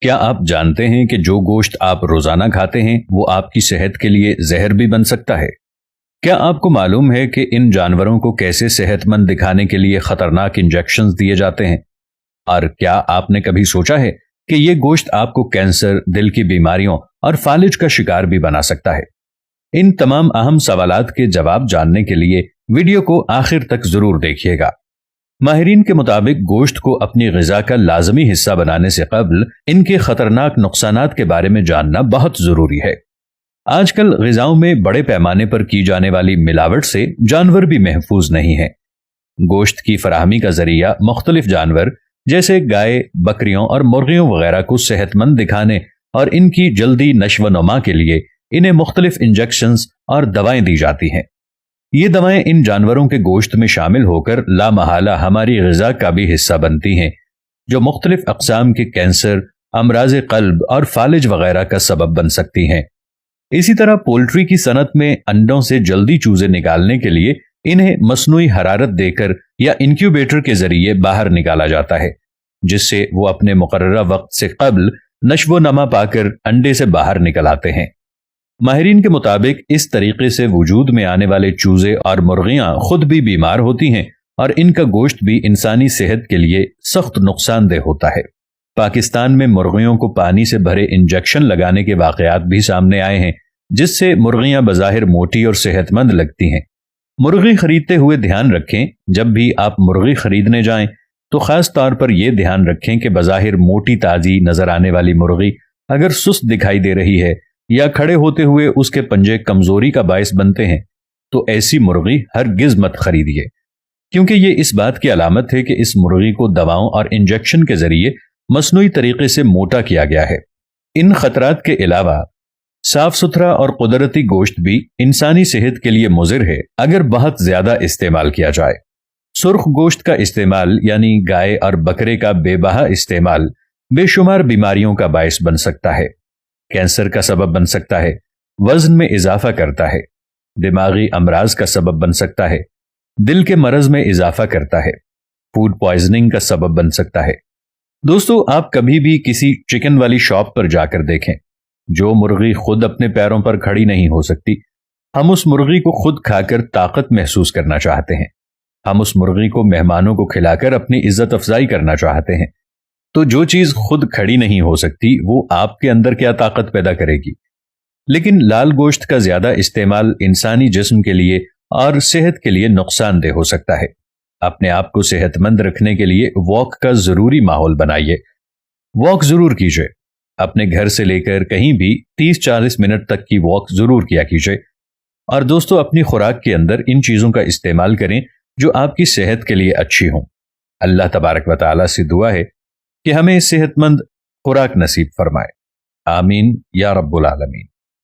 کیا آپ جانتے ہیں کہ جو گوشت آپ روزانہ کھاتے ہیں وہ آپ کی صحت کے لیے زہر بھی بن سکتا ہے؟ کیا آپ کو معلوم ہے کہ ان جانوروں کو کیسے صحت مند دکھانے کے لیے خطرناک انجیکشنز دیے جاتے ہیں؟ اور کیا آپ نے کبھی سوچا ہے کہ یہ گوشت آپ کو کینسر، دل کی بیماریوں اور فالج کا شکار بھی بنا سکتا ہے؟ ان تمام اہم سوالات کے جواب جاننے کے لیے ویڈیو کو آخر تک ضرور دیکھیے گا۔ ماہرین کے مطابق گوشت کو اپنی غذا کا لازمی حصہ بنانے سے قبل ان کے خطرناک نقصانات کے بارے میں جاننا بہت ضروری ہے۔ آج کل غذاؤں میں بڑے پیمانے پر کی جانے والی ملاوٹ سے جانور بھی محفوظ نہیں ہیں۔ گوشت کی فراہمی کا ذریعہ مختلف جانور جیسے گائے، بکریوں اور مرغیوں وغیرہ کو صحت مند دکھانے اور ان کی جلدی نشو و نما کے لیے انہیں مختلف انجیکشنز اور دوائیں دی جاتی ہیں۔ یہ دوائیں ان جانوروں کے گوشت میں شامل ہو کر لامحالہ ہماری غذا کا بھی حصہ بنتی ہیں، جو مختلف اقسام کے کینسر، امراض قلب اور فالج وغیرہ کا سبب بن سکتی ہیں۔ اسی طرح پولٹری کی صنعت میں انڈوں سے جلدی چوزے نکالنے کے لیے انہیں مصنوعی حرارت دے کر یا انکیوبیٹر کے ذریعے باہر نکالا جاتا ہے، جس سے وہ اپنے مقررہ وقت سے قبل نشو و نما پا کر انڈے سے باہر نکل آتے ہیں۔ ماہرین کے مطابق اس طریقے سے وجود میں آنے والے چوزے اور مرغیاں خود بھی بیمار ہوتی ہیں اور ان کا گوشت بھی انسانی صحت کے لیے سخت نقصان دہ ہوتا ہے۔ پاکستان میں مرغیوں کو پانی سے بھرے انجیکشن لگانے کے واقعات بھی سامنے آئے ہیں، جس سے مرغیاں بظاہر موٹی اور صحت مند لگتی ہیں۔ مرغی خریدتے ہوئے دھیان رکھیں، جب بھی آپ مرغی خریدنے جائیں تو خاص طور پر یہ دھیان رکھیں کہ بظاہر موٹی تازی نظر آنے والی مرغی اگر سست دکھائی دے رہی ہے یا کھڑے ہوتے ہوئے اس کے پنجے کمزوری کا باعث بنتے ہیں تو ایسی مرغی ہرگز مت خریدیے، کیونکہ یہ اس بات کی علامت ہے کہ اس مرغی کو دواؤں اور انجیکشن کے ذریعے مصنوعی طریقے سے موٹا کیا گیا ہے۔ ان خطرات کے علاوہ صاف ستھرا اور قدرتی گوشت بھی انسانی صحت کے لیے مضر ہے اگر بہت زیادہ استعمال کیا جائے۔ سرخ گوشت کا استعمال یعنی گائے اور بکرے کا بے بہا استعمال بے شمار بیماریوں کا باعث بن سکتا ہے، کینسر کا سبب بن سکتا ہے، وزن میں اضافہ کرتا ہے، دماغی امراض کا سبب بن سکتا ہے، دل کے مرض میں اضافہ کرتا ہے، فوڈ پوائزننگ کا سبب بن سکتا ہے۔ دوستو، آپ کبھی بھی کسی چکن والی شاپ پر جا کر دیکھیں، جو مرغی خود اپنے پیروں پر کھڑی نہیں ہو سکتی، ہم اس مرغی کو خود کھا کر طاقت محسوس کرنا چاہتے ہیں۔ ہم اس مرغی کو مہمانوں کو کھلا کر اپنی عزت افزائی کرنا چاہتے ہیں۔ تو جو چیز خود کھڑی نہیں ہو سکتی وہ آپ کے اندر کیا طاقت پیدا کرے گی؟ لیکن لال گوشت کا زیادہ استعمال انسانی جسم کے لیے اور صحت کے لیے نقصان دہ ہو سکتا ہے۔ اپنے آپ کو صحت مند رکھنے کے لیے واک کا ضروری ماحول بنائیے۔ واک ضرور کیجیے، اپنے گھر سے لے کر کہیں بھی 30-40 منٹ تک کی واک ضرور کیا کیجیے۔ اور دوستو، اپنی خوراک کے اندر ان چیزوں کا استعمال کریں جو آپ کی صحت کے لیے اچھی ہوں۔ اللہ تبارک و تعالیٰ سے دعا ہے کہ ہمیں صحت مند خوراک نصیب فرمائے۔ آمین یا رب العالمین۔